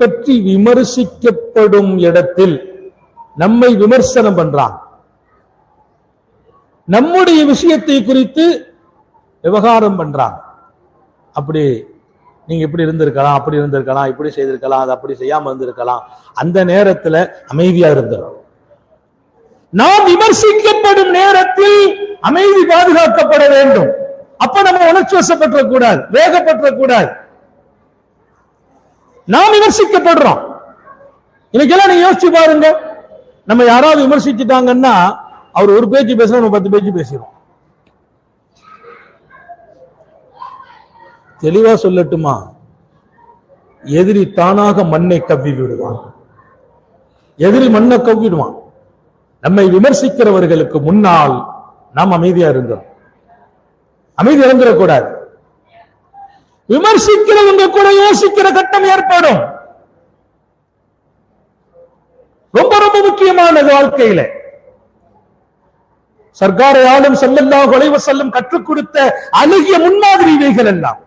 பற்றி விமர்சிக்கப்படும் இடத்தில் நம்மை விமர்சனம் பண்றான். நம்முடைய விஷயத்தை குறித்து விவகாரம் பண்றான். அப்படி நீங்க இப்படி இருந்திருக்கலாம், அப்படி இருந்திருக்கலாம், இப்படி செய்திருக்கலாம், அது அப்படி செய்யாம இருந்திருக்கலாம். அந்த நேரத்தில் அமைதியா இருந்தோம். நாம் விமர்சிக்கப்படும் நேரத்தில் அமைதி பாதுகாக்கப்பட வேண்டும். அப்ப நம்ம உணர்ச்சி வசப்பற்ற கூடாது, வேகப்பற்ற கூடாது. நாம் விமர்சிக்கப்படுறோம். இன்னைக்கெல்லாம் நீங்க யோசிச்சு பாருங்க, நம்ம யாராவது விமர்சிச்சுட்டாங்கன்னா அவர் ஒரு பேச்சு பேசுறோம், நம்ம 10 பேச்சு பேசுறோம். தெளிவா சொல்லட்டுமா, எதிரி தானாக மண்ணை கவ்வி விடுவான். எதிரி மண்ணை கவ்விடுவான். நம்மை விமர்சிக்கிறவர்களுக்கு முன்னால் நாம் அமைதியா இருந்தோம். அமைதி இழந்துடக்கூடாது. விமர்சிக்கிறவங்க கூட யோசிக்கிற கட்டம் ஏற்படும். ரொம்ப ரொம்ப முக்கியமானது வாழ்க்கையில. சர்க்காரை ஆளும் ஸல்லல்லாஹு அலைஹி வஸல்லம் கற்றுக் கொடுத்த அழகிய முன்மாதிரி இவைகள் எல்லாம்.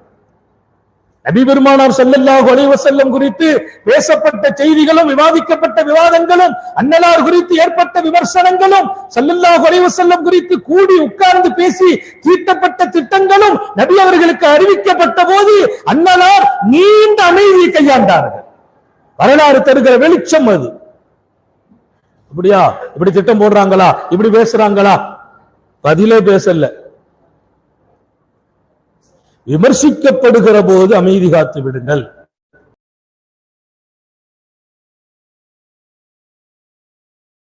நபி பெருமானார் ஸல்லல்லாஹு அலைஹி வஸல்லம் குறித்து பேசப்பட்ட செய்திகளும், விவாதிக்கப்பட்ட விவாதங்களும், அன்னலார் குறித்து ஏற்பட்ட விமர்சனங்களும், ஸல்லல்லாஹு அலைஹி வஸல்லம் குறித்து கூடி உட்கார்ந்து பேசி தீட்டப்பட்ட திட்டங்களும் நபி அவர்களுக்கு அறிவிக்கப்பட்ட போது அன்னலார் நீண்ட அமைதியை கையாண்டார்கள். வரலாறு தருகிற வெளிச்சம் அது. அப்படியா, இப்படி திட்டம் போடுறாங்களா, இப்படி பேசுறாங்களா, பதிலே பேசல. விமர்சிக்கப்படுகிற போது அமைதி காத்து விடுங்கள்.